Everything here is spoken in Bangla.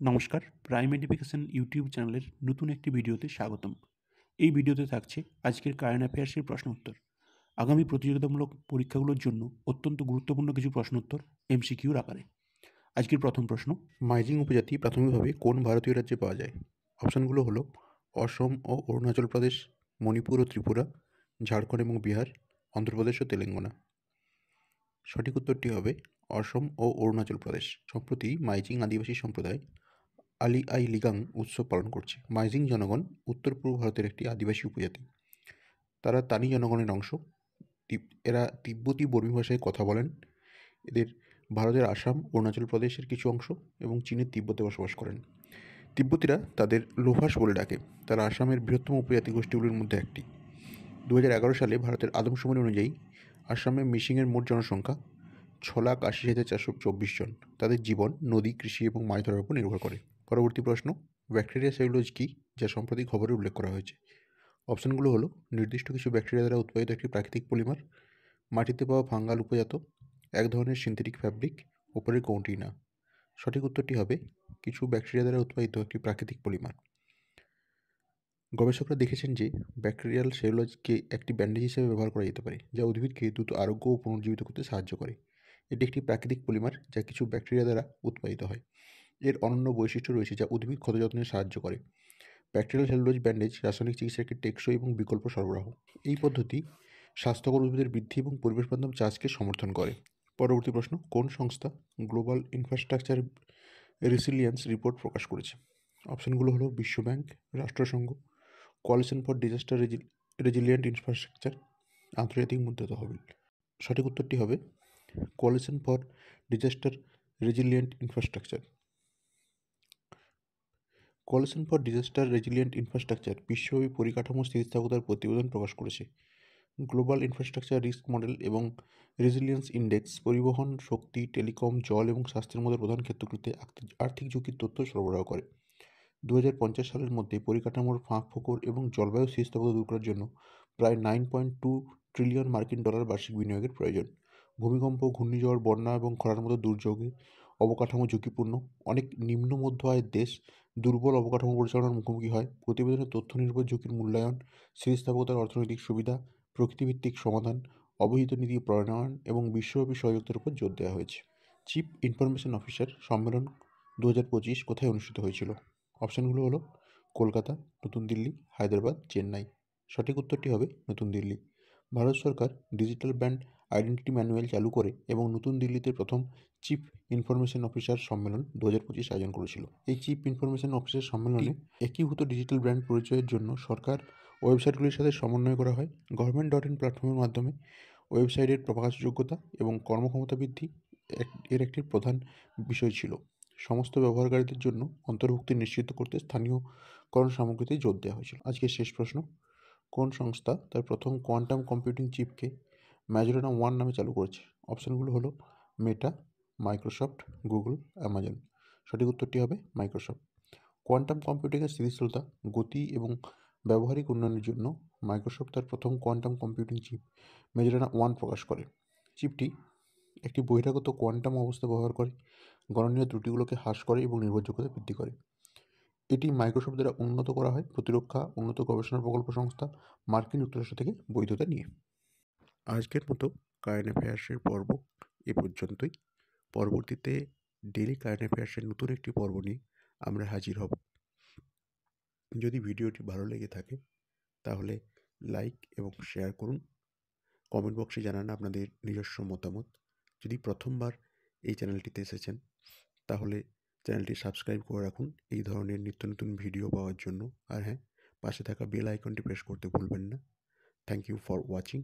নমস্কার, প্রাইম এডুকেশন ইউটিউব চ্যানেলের নতুন একটি ভিডিওতে স্বাগতম। এই ভিডিওতে থাকছে আজকের কারেন্ট অ্যাফেয়ার্সের প্রশ্ন উত্তর। আগামী প্রতিযোগিতামূলক পরীক্ষাগুলোর জন্য অত্যন্ত গুরুত্বপূর্ণ কিছু প্রশ্ন উত্তর এমসিকিউর আকারে। আজকের প্রথম প্রশ্ন, মাইজিং উপজাতি প্রাথমিকভাবে কোন ভারতীয় রাজ্যে পাওয়া যায়? অপশানগুলো হলো অসম ও অরুণাচল প্রদেশ, মণিপুর ও ত্রিপুরা, ঝাড়খণ্ড এবং বিহার, অন্ধ্রপ্রদেশ ও তেলেঙ্গানা। সঠিক উত্তরটি হবে অসম ও অরুণাচল প্রদেশ। সম্প্রতি মাইজিং আদিবাসী সম্প্রদায় আলি আই লিগাং উৎসব পালন করছে। মাইজিং জনগণ উত্তর পূর্ব ভারতের একটি আদিবাসী উপজাতি। তারা তানি জনগণের অংশ। এরা তিব্বতী বর্মী ভাষায় কথা বলেন। এদের ভারতের আসাম, অরুণাচল প্রদেশের কিছু অংশ এবং চীনের তিব্বতে বসবাস করেন। তিব্বতীরা তাদের লোভাস বলে ডাকে। তারা আসামের বৃহত্তম উপজাতি গোষ্ঠীগুলির মধ্যে একটি। 2011 সালে ভারতের আদমশুমারি অনুযায়ী আসামে মিসিংয়ের মোট জনসংখ্যা 6,80,424 জন। তাদের জীবন নদী, কৃষি এবং মাছ ধরার উপর নির্ভর করে। পরবর্তী প্রশ্ন, ব্যাকটেরিয়া সেলুলোজ কী, যা সম্প্রতি খবরে উল্লেখ করা হয়েছে? অপশানগুলো হলো নির্দিষ্ট কিছু ব্যাকটেরিয়া দ্বারা উৎপাদিত একটি প্রাকৃতিক পলিমার, মাটিতে পাওয়া ফাঙ্গাল উপজাত, এক ধরনের সিনথেটিক ফ্যাব্রিক, ওপরের কোনটি না। সঠিক উত্তরটি হবে কিছু ব্যাকটেরিয়া দ্বারা উৎপাদিত একটি প্রাকৃতিক পলিমার। গবেষকরা দেখেছেন যে ব্যাকটেরিয়াল সেলুলোজকে একটি ব্যান্ডেজ হিসেবে ব্যবহার করা যেতে পারে, যা উদ্ভিদকে দ্রুত আরোগ্য ও পুনর্জীবিত করতে সাহায্য করে। এটি একটি প্রাকৃতিক পলিমার যা কিছু ব্যাকটেরিয়া দ্বারা উৎপাদিত হয়। এর অনন্য বৈশিষ্ট্য রয়েছে যা উদ্ভিদ ক্ষতযত্নে সাহায্য করে। ব্যাকটেরিয়াল সেলুলোজ ব্যান্ডেজ রাসায়নিক চিকিৎসার একটি টেকসই এবং বিকল্প সরবরাহ। এই পদ্ধতি স্বাস্থ্যকর উদ্ভিদের বৃদ্ধি এবং পরিবেশ বান্ধব চাষকে সমর্থন করে। পরবর্তী প্রশ্ন, কোন সংস্থা গ্লোবাল ইনফ্রাস্ট্রাকচার রেসিলিয়েন্স রিপোর্ট প্রকাশ করেছে? অপশানগুলো হলো বিশ্বব্যাংক, রাষ্ট্রসংঘ, coalition for disaster resilient infrastructure, আন্তর্জাতিক মুদ্রা তহবিল। সঠিক উত্তরটি হবে coalition for disaster resilient infrastructure. Coalition for disaster resilient infrastructure বিশ্বব্যাপী পরিকাঠামো স্থিতিস্থাপকতার প্রতিবেদন প্রকাশ করেছে। গ্লোবাল ইনফ্রাস্ট্রাকচার রিস্ক মডেল এবং রেজিলিয়েন্স ইন্ডেক্স পরিবহন, শক্তি, টেলিকম, জল এবং স্বাস্থ্যের মতো প্রধান ক্ষেত্রগুলিতে আর্থিক ঝুঁকির তথ্য সরবরাহ করে। 2050 সালের মধ্যে পরিকাঠামোর ফাঁক ফোকর এবং জলবায়ু স্থিতিস্থাপকতা দূর করার জন্য প্রায় $9.2 ট্রিলিয়ন মার্কিন ডলার বার্ষিক বিনিয়োগের প্রয়োজন। ভূমিকম্প, ঘূর্ণিঝড়, বন্যা এবং খরার মতো দুর্যোগে অবকাঠামো ঝুঁকিপূর্ণ। অনেক নিম্ন মধ্য আয়ের দেশ দুর্বল অবকাঠামো পরিচালনার মুখোমুখি হয়। প্রতিবেদনে তথ্য নির্ভর ঝুঁকির মূল্যায়ন, স্থিতিস্থাপকতার অর্থনৈতিক সুবিধা, প্রকৃতিভিত্তিক সমাধান, অবহিত নীতি প্রণয়ন এবং বিশ্বব্যাপী সহযোগিতার উপর জোর দেওয়া হয়েছে। চিফ ইনফরমেশন অফিসার সম্মেলন 2025 কোথায় অনুষ্ঠিত হয়েছিল? অপশানগুলো হলো কলকাতা, নতুন দিল্লি, হায়দ্রাবাদ, চেন্নাই। সঠিক উত্তরটি হবে নতুন দিল্লি। ভারত সরকার ডিজিটাল ব্র্যান্ড আইডেন্টিটি ম্যানুয়াল চালু করে এবং নতুন দিল্লিতে প্রথম চিফ ইনফরমেশন অফিসার সম্মেলন 2025 আয়োজন করেছিল। এই চিফ ইনফরমেশন অফিসার সম্মেলনে একীভূত ডিজিটাল ব্র্যান্ড পরিচয়ের জন্য সরকার ওয়েবসাইটগুলির সাথে সমন্বয় করা হয়। গভর্নমেন্ট.in প্ল্যাটফর্মের মাধ্যমে ওয়েবসাইটের প্রকাশযোগ্যতা এবং কর্মক্ষমতা বৃদ্ধি এর একটি প্রধান বিষয় ছিল। সমস্ত ব্যবহারকারীদের জন্য অন্তর্ভুক্তি নিশ্চিত করতে স্থানীয়করণ সামগ্রীতে জোর দেওয়া হয়েছিল। আজকের শেষ প্রশ্ন, কোন সংস্থা তার প্রথম কোয়ান্টাম কম্পিউটিং চিপকে ম্যাজোরানা 1 নামে চালু করেছে? অপশানগুলো হলো মেটা, মাইক্রোসফট, গুগল, অ্যামাজন। সঠিক উত্তরটি হবে মাইক্রোসফট। কোয়ান্টাম কম্পিউটিংয়ের স্থিতিশীলতা, গতি এবং ব্যবহারিক উন্নয়নের জন্য মাইক্রোসফট তার প্রথম কোয়ান্টাম কম্পিউটিং চিপ ম্যাজোরানা 1 প্রকাশ করে। চিপটি একটি বহিরাগত কোয়ান্টাম অবস্থা ব্যবহার করে গণনীয় ত্রুটিগুলোকে হ্রাস করে এবং নির্ভরযোগ্যতা বৃদ্ধি করে। এটি মাইক্রোসফট দ্বারা উন্নত করা হয় প্রতিরক্ষা, উন্নত গবেষণা প্রকল্প সংস্থা, মার্কিন যুক্তরাষ্ট্র থেকে বৈধতা নিয়ে। আজকের মতো কারেন্ট অ্যাফেয়ার্সের পর্ব এ পর্যন্তই। পরবর্তীতে ডেইলি কারেন্ট অ্যাফেয়ার্সের নতুন একটি পর্ব নিয়ে আমরা হাজির হব। যদি ভিডিওটি ভালো লেগে থাকে তাহলে লাইক এবং শেয়ার করুন। কমেন্ট বক্সে জানান আপনাদের নিজস্ব মতামত। যদি প্রথমবার এই চ্যানেলটিতে এসেছেন তাহলে চ্যানেলটি সাবস্ক্রাইব করে রাখুন এই ধরনের নিত্য নতুন ভিডিও পাওয়ার জন্য। আর হ্যাঁ, পাশে থাকা বেল আইকনটি প্রেস করতে ভুলবেন না। Thank you for watching.